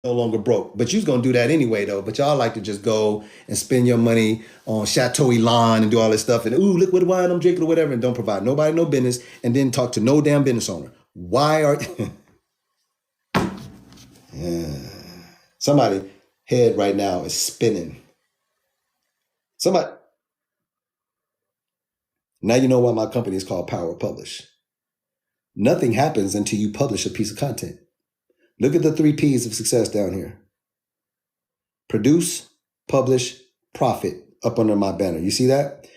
no longer broke. But you're going to do that anyway, though. But y'all like to just go and spend your money on Chateau Elan and do all this stuff. And, ooh, look what wine I'm drinking or whatever. And don't provide nobody no business. And then talk to no damn business owner. Why are... Somebody head right now is spinning. Somebody... Now you know why my company is called Power Publish. Nothing happens until you publish a piece of content. Look at the 3 P's of success down here. Produce, publish, profit up under my banner. You see that?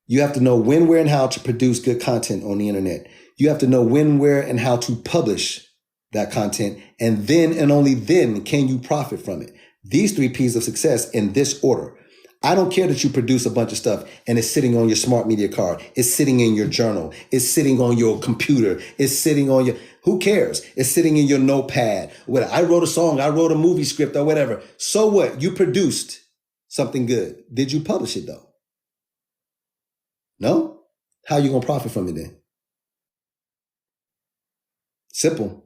You have to know when, where, and how to produce good content on the internet. You have to know when, where, and how to publish that content. And then and only then can you profit from it. These 3 P's of success in this order. I don't care that you produce a bunch of stuff and it's sitting on your smart media card. It's sitting in your journal. It's sitting on your computer. It's sitting on your, who cares? It's sitting in your notepad. Whatever. I wrote a song. I wrote a movie script or whatever. So what? You produced something good. Did you publish it though? No? How are you going to profit from it then? Simple.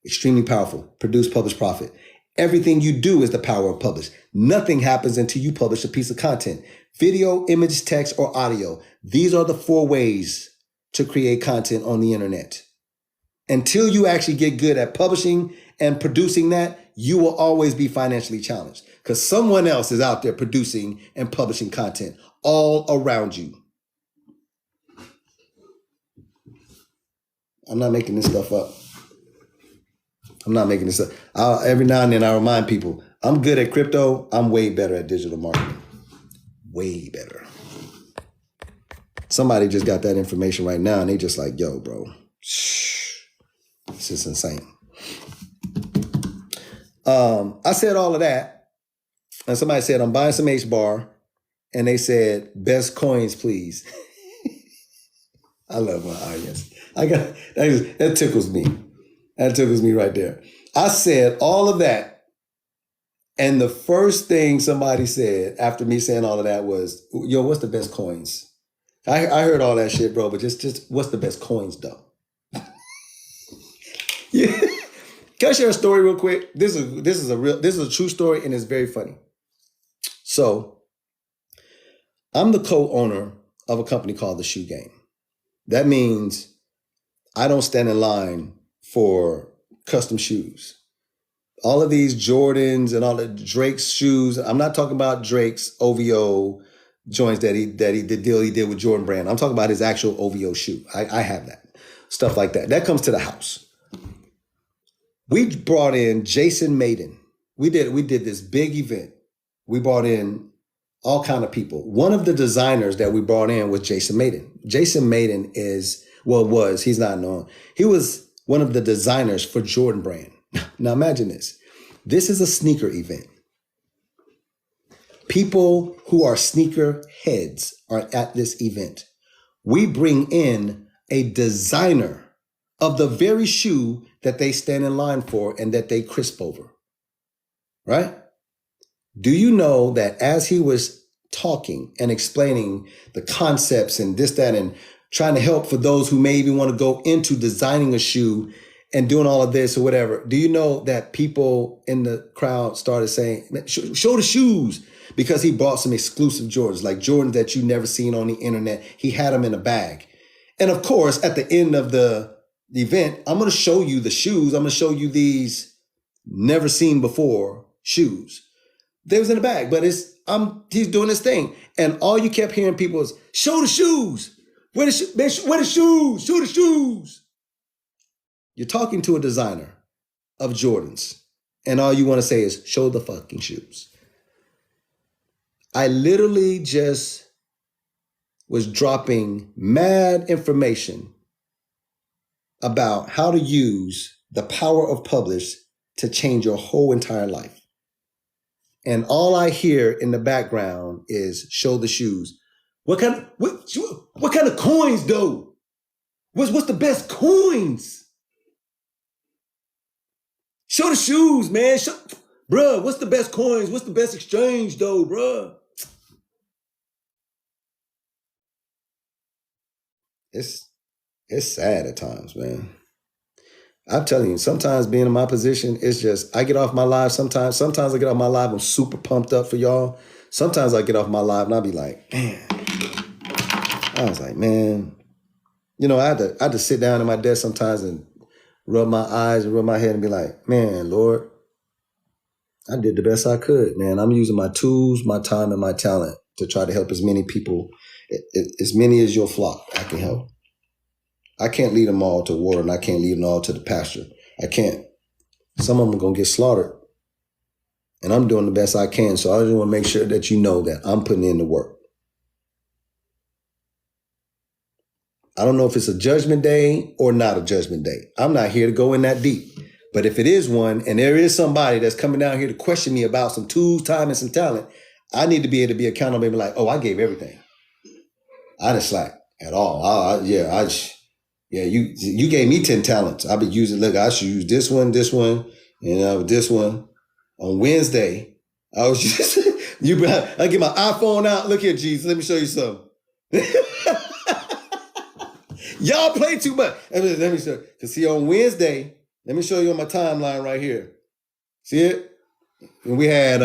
Extremely powerful. Produce, publish, profit. Everything you do is the power of publish. Nothing happens until you publish a piece of content. Video, image, text, or audio. These are the 4 ways to create content on the internet. Until you actually get good at publishing and producing that, you will always be financially challenged because someone else is out there producing and publishing content all around you. I'm not making this stuff up. I'm not making this up. Every now and then I remind people, I'm good at crypto. I'm way better at digital marketing. Way better. Somebody just got that information right now and they just like, yo, bro, this is insane. I said all of that. And somebody said, I'm buying some H-bar. And they said, best coins, please. I love my audience. That tickles me. That tickles me right there. I said all of that. And the first thing somebody said after me saying all of that was, yo, what's the best coins? I heard all that shit, bro, but just what's the best coins though? Yeah. Can I share a story real quick? This is a true story and it's very funny. So I'm the co-owner of a company called The Shoe Game. That means I don't stand in line for custom shoes. All of these Jordans and all the Drake's shoes. I'm not talking about Drake's OVO joints the deal he did with Jordan Brand. I'm talking about his actual OVO shoe. I have that. Stuff like that. That comes to the house. We brought in Jason Maiden. We did this big event. We brought in all kind of people. One of the designers that we brought in was Jason Maiden. Jason Maiden he's not known. He was one of the designers for Jordan Brand. Now imagine this. This is a sneaker event. People who are sneaker heads are at this event. We bring in a designer of the very shoe that they stand in line for and that they crisp over. Right? Do you know that as he was talking and explaining the concepts and this, that, and trying to help for those who may even want to go into designing a shoe and doing all of this or whatever, do you know that people in the crowd started saying, show the shoes, because he bought some exclusive Jordans, like Jordans that you never seen on the internet. He had them in a bag. And of course, at the end of the event, I'm going to show you the shoes. I'm going to show you these never seen before shoes. They was in the bag, but he's doing his thing. And all you kept hearing people was, show the shoes. Where the shoes? Show the shoes. You're talking to a designer of Jordans, and all you want to say is, show the fucking shoes. I literally just was dropping mad information about how to use the power of publish to change your whole entire life. And all I hear in the background is show the shoes. What kind of coins though? What's the best coins? Show the shoes, man. Bruh, what's the best coins? What's the best exchange though, bruh? It's sad at times, man. I'm telling you, sometimes being in my position, it's just, I get off my live sometimes. Sometimes I get off my live, I'm super pumped up for y'all. Sometimes I get off my live and I'll be like, man. I was like, man. You know, I had to sit down at my desk sometimes and rub my eyes and rub my head and be like, man, Lord, I did the best I could, man. I'm using my tools, my time, and my talent to try to help as many people, as many as your flock I can help. I can't lead them all to war, and I can't lead them all to the pasture. I can't. Some of them are going to get slaughtered. And I'm doing the best I can. So I just want to make sure that you know that I'm putting in the work. I don't know if it's a judgment day or not a judgment day. I'm not here to go in that deep. But if it is one, and there is somebody that's coming down here to question me about some tools, time, and some talent, I need to be able to be accountable and be like, oh, I gave everything. I didn't slack at all. You gave me 10 talents. I've been using, look, I should use this one, and this one. On Wednesday, I was just, I get my iPhone out. Look here, Jesus, let me show you something. Y'all play too much. Let me show you. Because see, on Wednesday, let me show you on my timeline right here. See it? And we had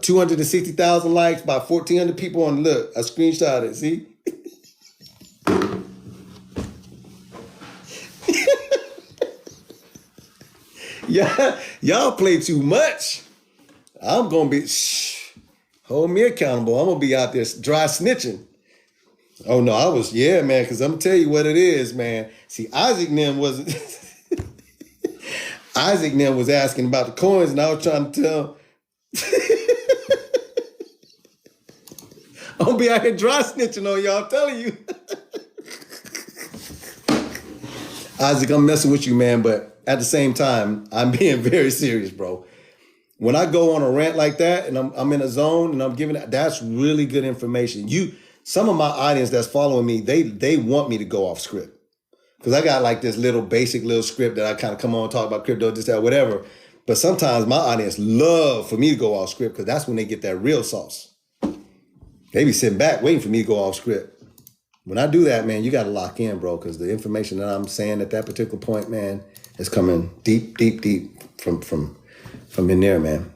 260,000 likes, about 1,400 people on. Look, I screenshot it. See? Yeah, y'all play too much. I'm gonna be hold me accountable. I'm gonna be out there dry snitching. Oh no, man, because I'm gonna tell you what it is, man. See, Isaac Nim wasn't Isaac Nim was asking about the coins, and I was trying to tell I'm gonna be out here dry snitching on y'all, I'm telling you. Isaac, I'm messing with you, man, but at the same time, I'm being very serious, bro. When I go on a rant like that and I'm in a zone and I'm giving that's really good information. Some of my audience that's following me, they want me to go off script. Because I got like this little basic little script that I kind of come on and talk about crypto, this, that, whatever. But sometimes my audience love for me to go off script because that's when they get that real sauce. They be sitting back waiting for me to go off script. When I do that, man, you got to lock in, bro, because the information that I'm saying at that particular point, man, is coming deep, deep, deep from in there, man.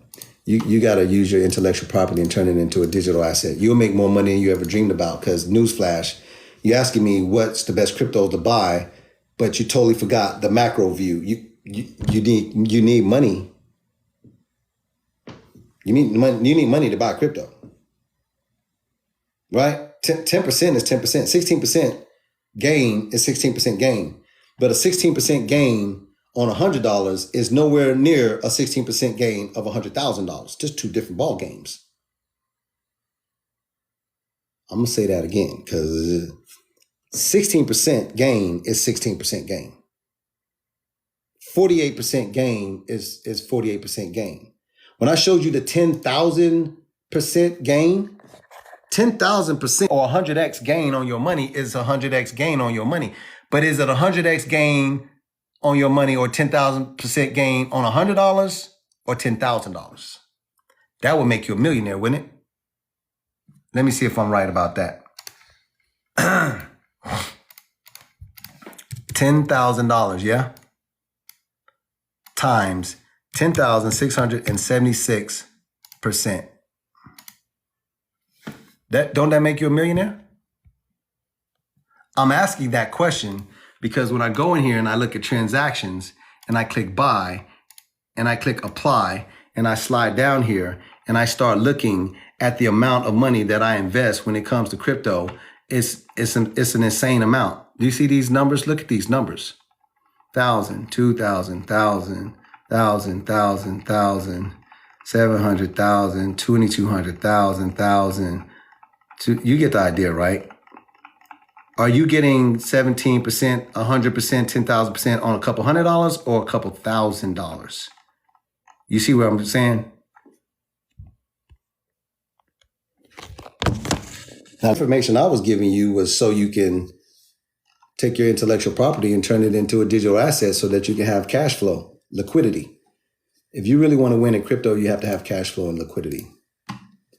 You got to use your intellectual property and turn it into a digital asset. You'll make more money than you ever dreamed about because newsflash, you're asking me what's the best crypto to buy, but you totally forgot the macro view. You need money. You need money to buy crypto, right? 10% is 10%. 16% gain is 16% gain, but a 16% gain on $100 is nowhere near a 16% gain of $100,000. Just two different ball games. I'm gonna say that again because 16% gain is 16% gain. 48% gain is 48% gain. When I showed you the 10,000% gain, 10,000% or 100x gain on your money is 100x gain on your money. But is it 100x gain on your money or 10,000% gain on $100 or $10,000? That would make you a millionaire, wouldn't it? Let me see if I'm right about that. $10,000, yeah? Times 10,676%. Don't that make you a millionaire? I'm asking that question because when I go in here and I look at transactions and I click buy and I click apply and I slide down here and I start looking at the amount of money that I invest when it comes to crypto, it's an insane amount. Do you see these numbers? Look at these numbers. 1,000, 2,000, 1,000, 1,000, 1,000, 1,000, 700,000, 2,200,000, 1,000. You get the idea, right? Are you getting 17%, 100%, 10,000% on a couple $100 or a couple $1,000? You see what I'm saying? The information I was giving you was so you can take your intellectual property and turn it into a digital asset so that you can have cash flow, liquidity. If you really want to win in crypto, you have to have cash flow and liquidity.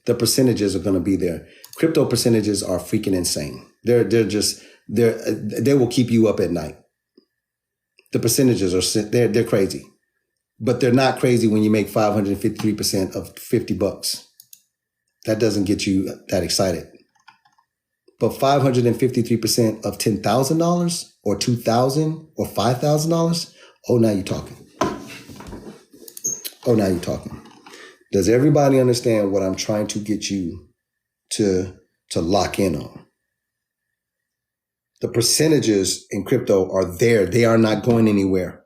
The percentages are going to be there. Crypto percentages are freaking insane. They will keep you up at night. The percentages are they're crazy, but they're not crazy when you make 553% of $50. That doesn't get you that excited. But 553% of $10,000 or $2,000 or $5,000. Oh, now you're talking. Oh, now you're talking. Does everybody understand what I'm trying to get you to lock in on? The percentages in crypto are there. They are not going anywhere.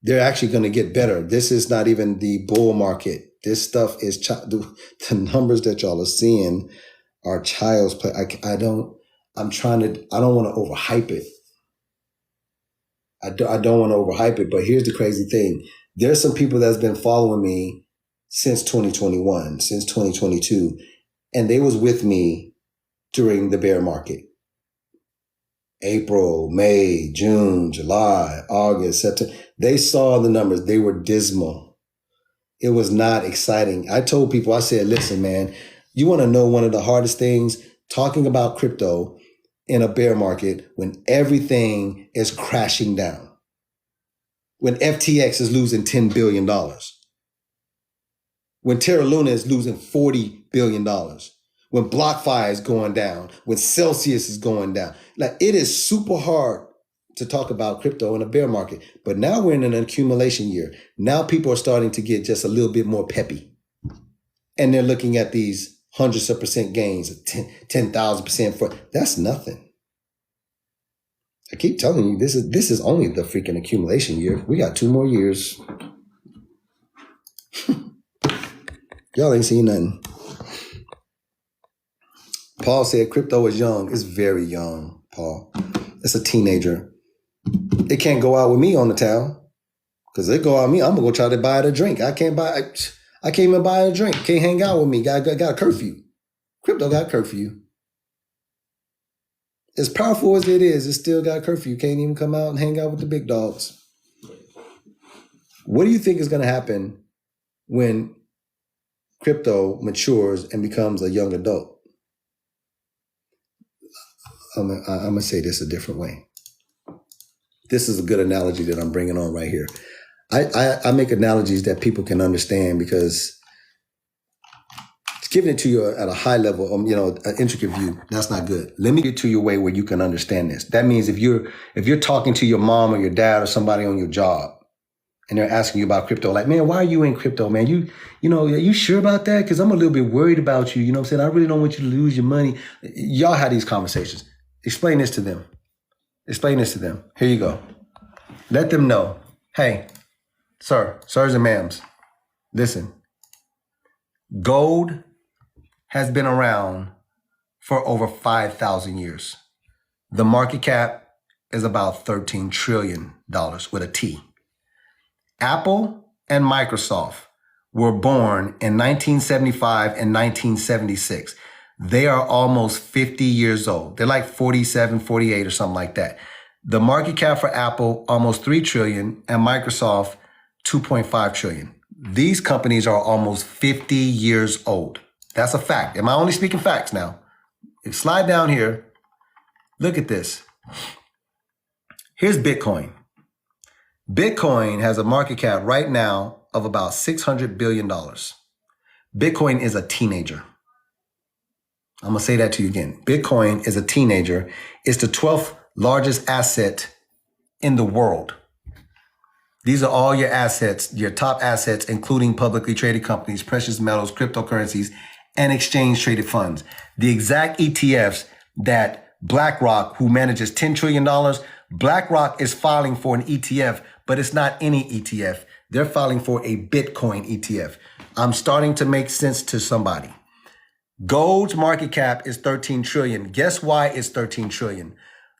They're actually going to get better. This is not even the bull market. This stuff is the numbers that y'all are seeing are child's play. I don't want to overhype it. I don't want to overhype it, but here's the crazy thing. There's some people that's been following me since 2021, since 2022, and they was with me during the bear market. April, May, June, July, August, September. They saw the numbers. They were dismal. It was not exciting. I told people, I said, listen, man, you want to know one of the hardest things? Talking about crypto in a bear market when everything is crashing down. When FTX is losing $10 billion. When Terra Luna is losing $40 billion. When BlockFi is going down, when Celsius is going down. Like, it is super hard to talk about crypto in a bear market. But now we're in an accumulation year. Now people are starting to get just a little bit more peppy. And they're looking at these hundreds of percent gains, 10,000% for, that's nothing. I keep telling you, this is only the freaking accumulation year. We got 2 more years. Y'all ain't seen nothing. Paul said crypto is young. It's very young, Paul. It's a teenager. It can't go out with me on the town. Because they go out with me, I'm going to go try to buy it a drink. I can't even buy a drink. Can't hang out with me. Got a curfew. Crypto got curfew. As powerful as it is, it still got curfew. Can't even come out and hang out with the big dogs. What do you think is going to happen when crypto matures and becomes a young adult? I'm going to say this a different way. This is a good analogy that I'm bringing on right here. I make analogies that people can understand because it's giving it to you at a high level, an intricate view. That's not good. Let me get to your way where you can understand this. That means if you're talking to your mom or your dad or somebody on your job and they're asking you about crypto, like, man, why are you in crypto, man? Are you sure about that? Because I'm a little bit worried about you. You know what I'm saying? I really don't want you to lose your money. Y'all have these conversations. Explain this to them. Here you go. Let them know. Hey, sirs and ma'ams, listen. Gold has been around for over 5,000 years. The market cap is about $13 trillion with a T. Apple and Microsoft were born in 1975 and 1976. They are almost 50 years old. They're like 47, 48 or something like that. The market cap for Apple, almost $3 trillion, and Microsoft, $2.5 trillion. These companies are almost 50 years old. That's a fact. Am I only speaking facts now? Slide down here. Look at this. Here's Bitcoin. Bitcoin has a market cap right now of about $600 billion. Bitcoin is a teenager. I'm going to say that to you again. Bitcoin is a teenager. It's the 12th largest asset in the world. These are all your assets, your top assets, including publicly traded companies, precious metals, cryptocurrencies, and exchange traded funds. The exact ETFs that BlackRock, who manages $10 trillion, BlackRock is filing for an ETF, but it's not any ETF. They're filing for a Bitcoin ETF. I'm starting to make sense to somebody. Gold's market cap is 13 trillion. Guess why it's 13 trillion?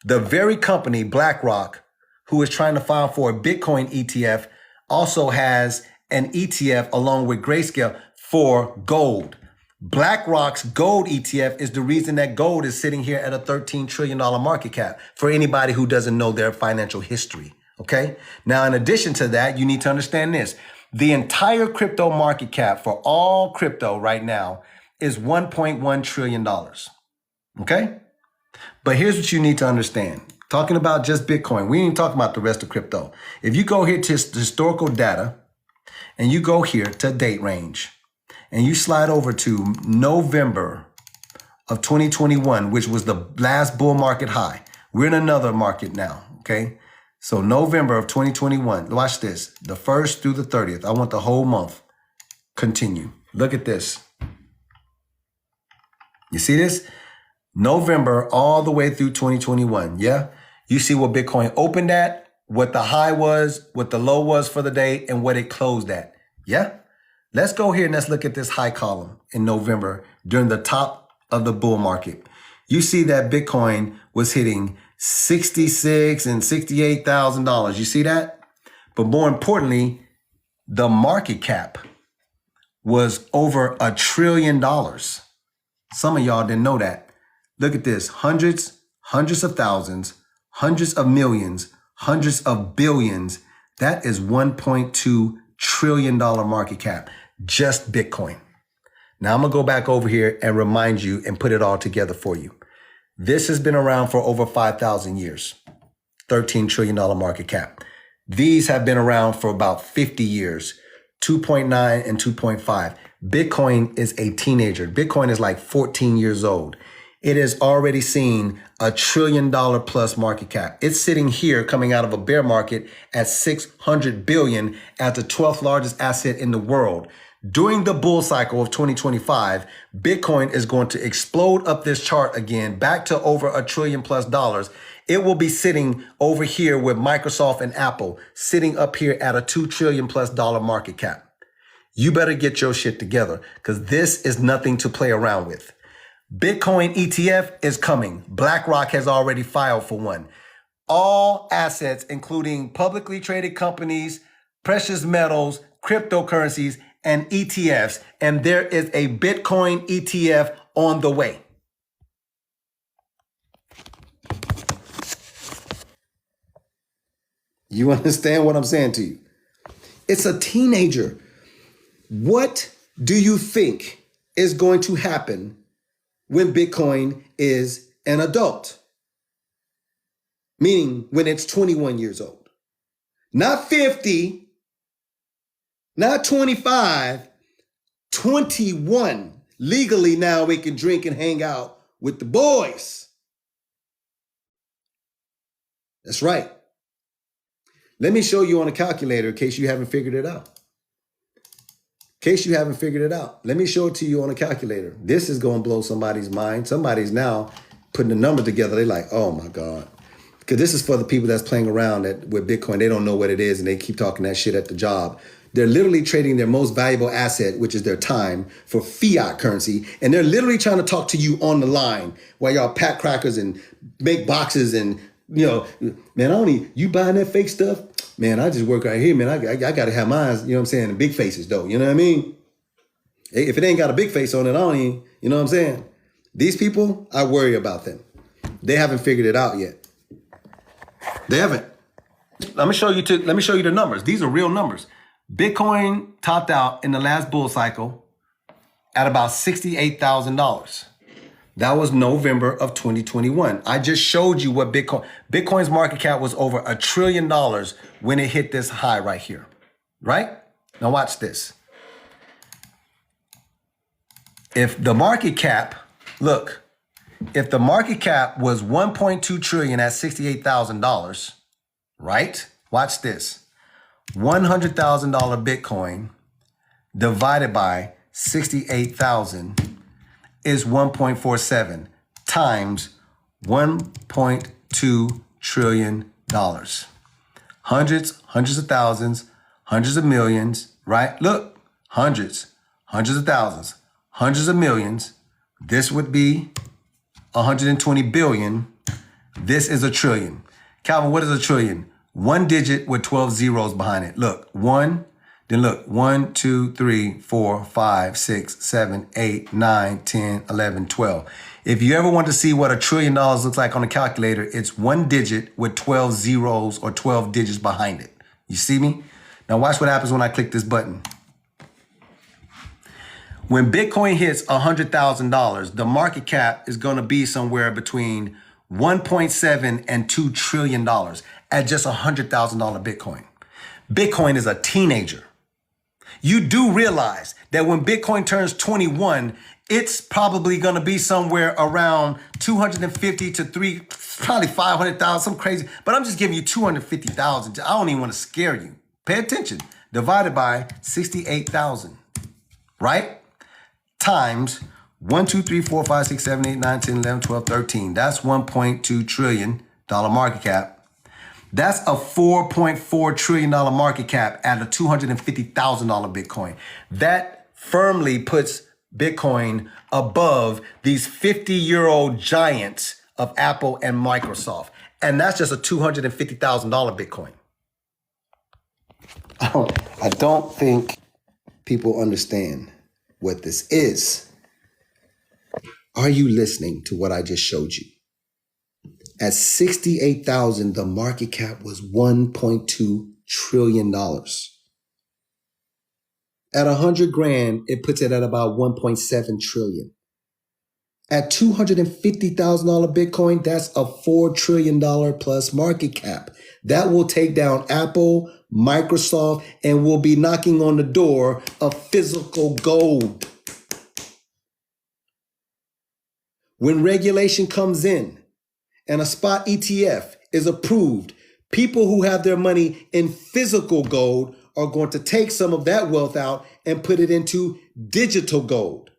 The very company, BlackRock, who is trying to file for a Bitcoin ETF, also has an ETF along with Grayscale for gold. BlackRock's gold ETF is the reason that gold is sitting here at a $13 trillion market cap for anybody who doesn't know their financial history. Okay? Now, in addition to that, you need to understand this. The entire crypto market cap for all crypto right now is $1.1 trillion. Okay? But here's what you need to understand. Talking about just Bitcoin. We ain't even talking about the rest of crypto. If you go here to historical data and you go here to date range and you slide over to November of 2021, which was the last bull market high. We're in another market now, okay? So November of 2021, watch this, the 1st through the 30th. I want the whole month. Continue. Look at this. You see this? November all the way through 2021, yeah? You see what Bitcoin opened at, what the high was, what the low was for the day, and what it closed at, yeah? Let's go here and let's look at this high column in November during the top of the bull market. You see that Bitcoin was hitting $66,000 and $68,000. You see that? But more importantly, the market cap was over $1 trillion. Some of y'all didn't know that. Look at this, hundreds of thousands, hundreds of millions, hundreds of billions. That is $1.2 trillion market cap, just Bitcoin. Now I'm gonna go back over here and remind you and put it all together for you. This has been around for over 5,000 years, $13 trillion market cap. These have been around for about 50 years, 2.9 and 2.5. Bitcoin is a teenager. Bitcoin is like 14 years old. It has already seen $1 trillion plus market cap. It's sitting here coming out of a bear market at 600 billion as the 12th largest asset in the world. During the bull cycle of 2025, Bitcoin is going to explode up this chart again, back to over $1 trillion plus dollars. It will be sitting over here with Microsoft and Apple, sitting up here at a $2 trillion plus dollar market cap. You better get your shit together because this is nothing to play around with. Bitcoin ETF is coming. BlackRock has already filed for one. All assets, including publicly traded companies, precious metals, cryptocurrencies, and ETFs. And there is a Bitcoin ETF on the way. You understand what I'm saying to you? It's a teenager. What do you think is going to happen when Bitcoin is an adult? Meaning when it's 21 years old. Not 50, not 25, 21. Legally now we can drink and hang out with the boys. That's right. Let me show you on a calculator in case you haven't figured it out. Let me show it to you on a calculator. This is going to blow somebody's mind. Somebody's now putting the numbers together. They're like, oh my God. Because this is for the people that's playing around with Bitcoin. They don't know what it is and they keep talking that shit at the job. They're literally trading their most valuable asset, which is their time, for fiat currency. And they're literally trying to talk to you on the line while y'all pack crackers and make boxes and, you know, man, you buying that fake stuff? Man, I just work right here, man. I got to have mine, you know what I'm saying, the big faces, though. You know what I mean? If it ain't got a big face on it, I don't even, you know what I'm saying? These people, I worry about them. They haven't figured it out yet. They haven't. Let me show you the numbers. These are real numbers. Bitcoin topped out in the last bull cycle at about $68,000. That was November of 2021. I just showed you what Bitcoin's market cap was over $1 trillion when it hit this high right here, right? Now watch this. If the market cap, look, if the market cap was 1.2 trillion at $68,000, right? Watch this. $100,000 Bitcoin divided by 68,000 is 1.47 times $1.2 trillion. Hundreds of thousands, hundreds of millions, right? Look, hundreds of thousands, hundreds of millions. This would be 120 billion. This is a trillion. Calvin, what is a trillion? One digit with 12 zeros behind it. Look, one. Then look, 1, 2, 3, 4, 5, 6, 7, 8, 9, 10, 11, 12. If you ever want to see what $1 trillion looks like on a calculator, it's one digit with 12 zeros or 12 digits behind it. You see me? Now watch what happens when I click this button. When Bitcoin hits $100,000, the market cap is going to be somewhere between $1.7 and $2 trillion at just $100,000 Bitcoin. Bitcoin is a teenager. You do realize that when Bitcoin turns 21, it's probably going to be somewhere around 250 to probably 500,000, some crazy. But I'm just giving you 250,000. I don't even want to scare you. Pay attention. Divided by 68,000, right? Times 1, 2, 3, 4, 5, 6, 7, 8, 9, 10, 11, 12, 13. That's $1.2 trillion market cap. That's a $4.4 trillion market cap at a $250,000 Bitcoin. That firmly puts Bitcoin above these 50-year-old giants of Apple and Microsoft. And that's just a $250,000 Bitcoin. I don't think people understand what this is. Are you listening to what I just showed you? At 68,000, the market cap was $1.2 trillion. At 100 grand, it puts it at about 1.7 trillion. At $250,000 Bitcoin, that's a $4 trillion plus market cap. That will take down Apple, Microsoft, and will be knocking on the door of physical gold. When regulation comes in, and a spot ETF is approved, people who have their money in physical gold are going to take some of that wealth out and put it into digital gold.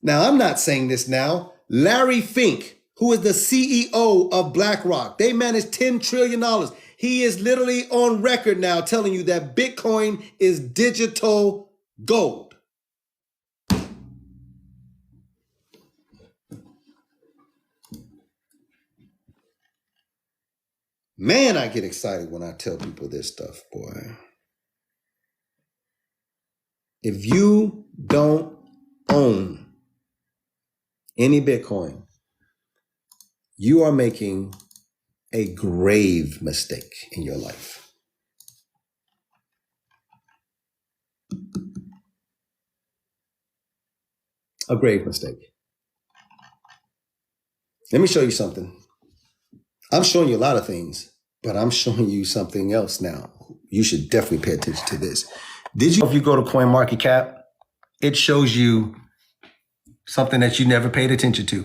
Now, I'm not saying this now. Larry Fink, who is the CEO of BlackRock, they manage $10 trillion. He is literally on record now telling you that Bitcoin is digital gold. Man, I get excited when I tell people this stuff, boy. If you don't own any Bitcoin, you are making a grave mistake in your life. A grave mistake. Let me show you something. I'm showing you a lot of things, but I'm showing you something else now. You should definitely pay attention to this. If you go to CoinMarketCap, it shows you something that you never paid attention to.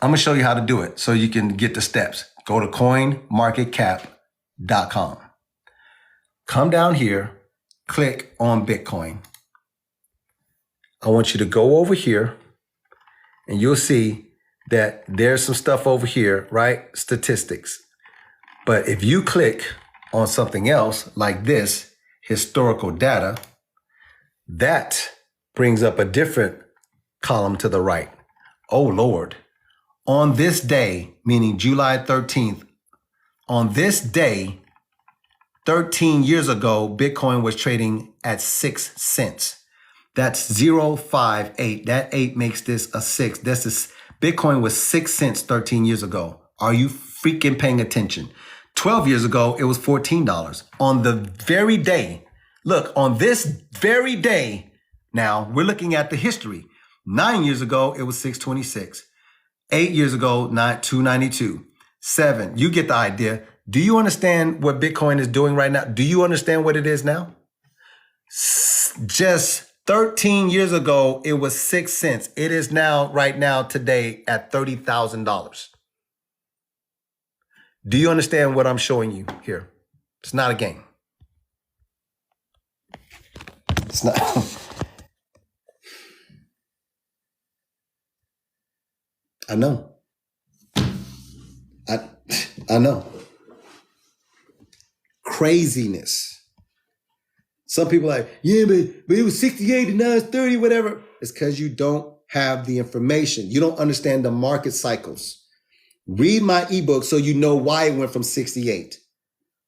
I'm going to show you how to do it so you can get the steps. Go to coinmarketcap.com. Come down here, click on Bitcoin. I want you to go over here and you'll see that there's some stuff over here, right? Statistics. But if you click on something else like this, historical data, that brings up a different column to the right. Oh, Lord. On this day, meaning July 13th, on this day, 13 years ago, Bitcoin was trading at 6 cents. That's 0.58. That 8 makes this a 6. Bitcoin was 6 cents 13 years ago. Are you freaking paying attention? 12 years ago, it was $14. On the very day, look, on this very day, now we're looking at the history. 9 years ago, it was $6.26. 8 years ago, $2.92. 7, you get the idea. Do you understand what Bitcoin is doing right now? Do you understand what it is now? Just 13 years ago, it was 6 cents. It is now, right now, today, at $30,000. Do you understand what I'm showing you here? It's not a game. It's not. I know. I know. Craziness. Some people are like, yeah, but it was 68 and now it's 30, whatever. It's because you don't have the information. You don't understand the market cycles. Read my ebook so you know why it went from 68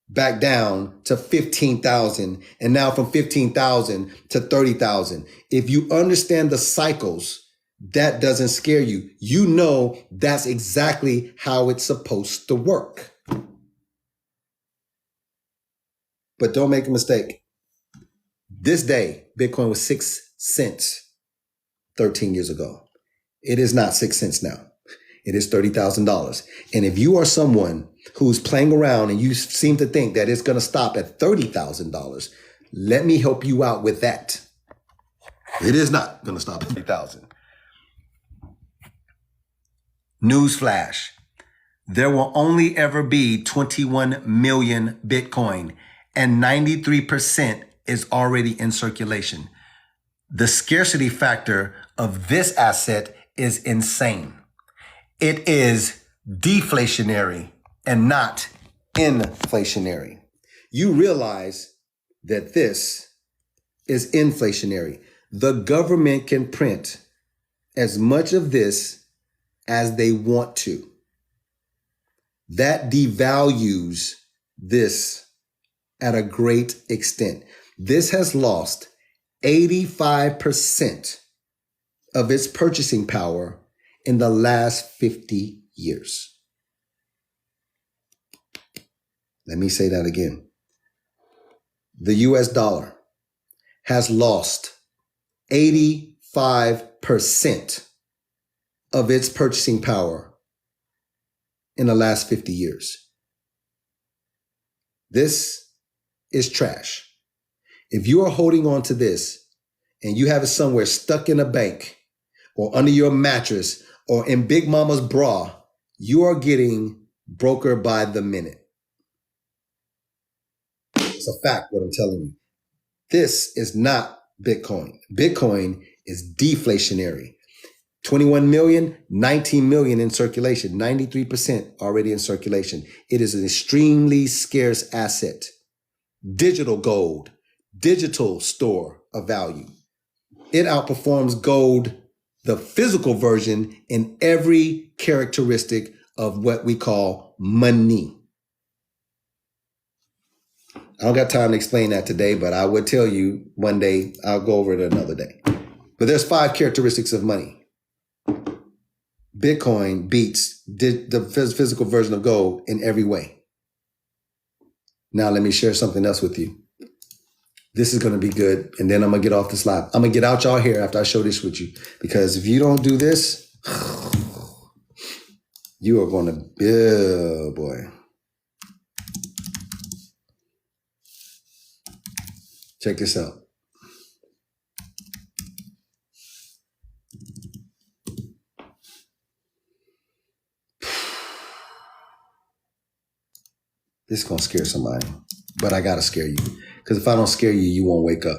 back down to 15,000 and now from 15,000 to 30,000. If you understand the cycles, that doesn't scare you. You know that's exactly how it's supposed to work. But don't make a mistake. This day, Bitcoin was 6 cents 13 years ago. It is not 6 cents now. It is $30,000. And if you are someone who's playing around and you seem to think that it's going to stop at $30,000, let me help you out with that. It is not going to stop at $30,000. Newsflash. There will only ever be 21 million Bitcoin, and 93% is already in circulation. The scarcity factor of this asset is insane. It is deflationary and not inflationary. You realize that this is inflationary. The government can print as much of this as they want to. That devalues this at a great extent. This has lost 85% of its purchasing power in the last 50 years. Let me say that again. The US dollar has lost 85% of its purchasing power in the last 50 years. This is trash. If you are holding on to this and you have it somewhere stuck in a bank or under your mattress or in Big Mama's bra, you are getting broker by the minute. It's a fact what I'm telling you. This is not Bitcoin. Bitcoin is deflationary. 21 million, 19 million in circulation, 93% already in circulation. It is an extremely scarce asset. Digital gold, digital store of value. It outperforms gold, the physical version, in every characteristic of what we call money. I don't got time to explain that today, but I would tell you one day. I'll go over it another day. But there's 5 characteristics of money. Bitcoin beats the physical version of gold in every way. Now let me share something else with you. This is going to be good, and then I'm going to get off this live. I'm going to get out y'all here after I show this with you, because if you don't do this, you are going to, oh boy. Check this out. This is going to scare somebody, but I got to scare you. Because if I don't scare you, you won't wake up.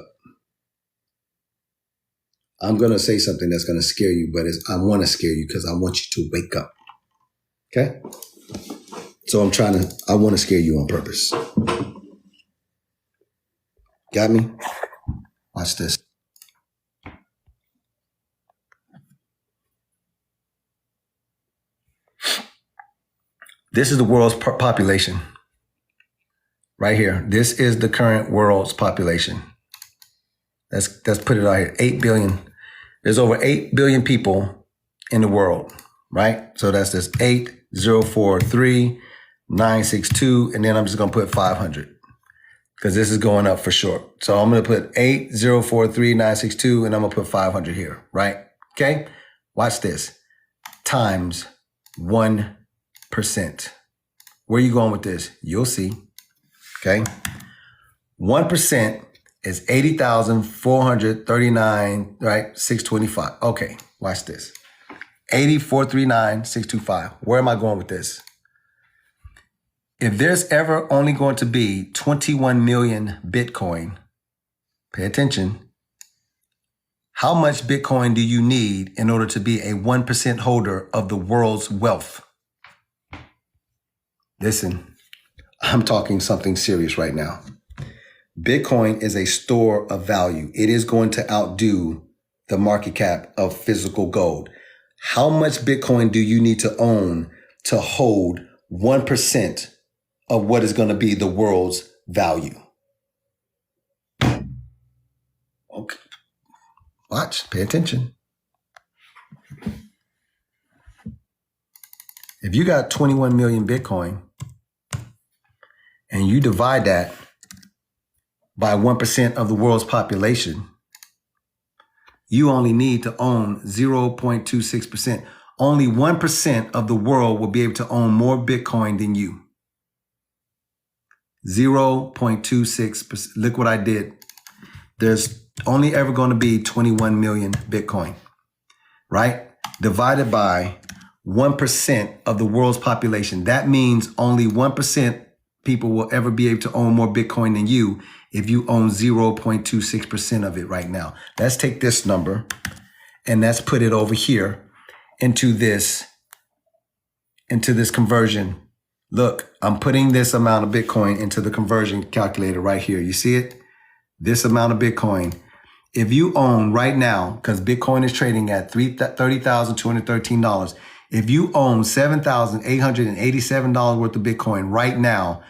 I'm going to say something that's going to scare you, but I want to scare you because I want you to wake up. Okay? So I want to scare you on purpose. Got me? Watch this. This is the world's population. Right here. This is the current world's population. Let's put it out here. 8 billion. There's over 8 billion people in the world, right? So that's this 8,043,962, and then I'm just going to put 500 because this is going up for short. So I'm going to put 8,043,962, and I'm going to put 500 here, right? Okay. Watch this. Times 1%. Where are you going with this? You'll see. Okay. 1% is 80,439, right? 625. Okay. Watch this. 8439,625. Where am I going with this? If there's ever only going to be 21 million Bitcoin, pay attention. How much Bitcoin do you need in order to be a 1% holder of the world's wealth? Listen. I'm talking something serious right now. Bitcoin is a store of value. It is going to outdo the market cap of physical gold. How much Bitcoin do you need to own to hold 1% of what is going to be the world's value? Okay. Watch, pay attention. If you got 21 million Bitcoin, and you divide that by 1% of the world's population, you only need to own 0.26%. only 1% of the world will be able to own more Bitcoin than you. 0.26%. Look what I did. There's only ever going to be 21 million Bitcoin, right? Divided by 1% of the world's population. That means only 1% people will ever be able to own more Bitcoin than you if you own 0.26% of it right now. Let's take this number and let's put it over here into this conversion. Look, I'm putting this amount of Bitcoin into the conversion calculator right here. You see it? This amount of Bitcoin. If you own right now, because Bitcoin is trading at $30,213, if you own $7,887 worth of Bitcoin right now,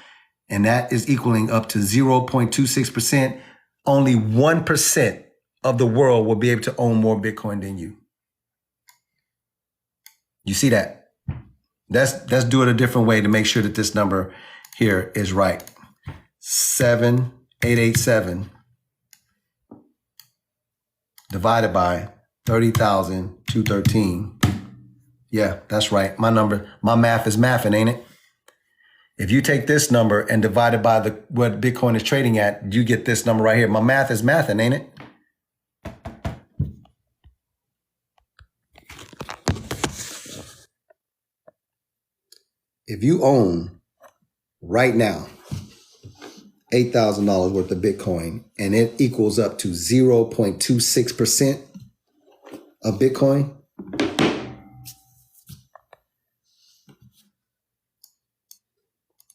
and that is equaling up to 0.26%, only 1% of the world will be able to own more Bitcoin than you. You see that? Let's do it a different way to make sure that this number here is right. 7,887 divided by 30,213. Yeah, that's right. My math is mathing, ain't it? If you take this number and divide it by what Bitcoin is trading at, you get this number right here. My math is mathing, ain't it? If you own right now $8,000 worth of Bitcoin and it equals up to 0.26% of Bitcoin,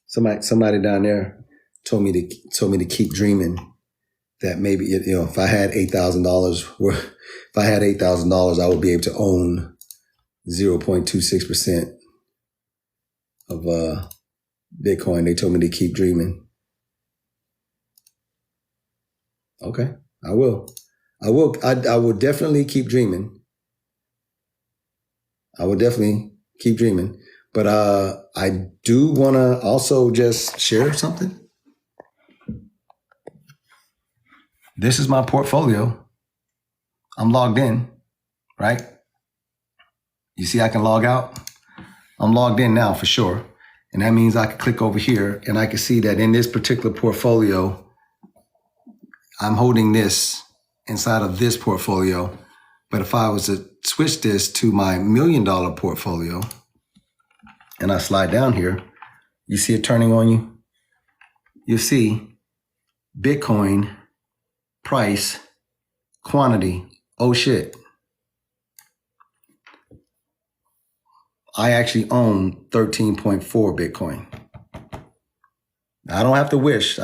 somebody down there told me to keep dreaming that maybe, if I had $8,000, I would be able to own 0.26% of Bitcoin. They told me to keep dreaming. Okay, I will definitely keep dreaming. I will definitely keep dreaming. But I do want to also just share something. This is my portfolio. I'm logged in, right? You see I can log out? I'm logged in now for sure. And that means I can click over here and I can see that in this particular portfolio, I'm holding this inside of this portfolio. But if I was to switch this to my $1 million portfolio, and I slide down here, you see it turning on you? You see Bitcoin, price, quantity. Oh shit. I actually own 13.4 Bitcoin. I don't have to wish.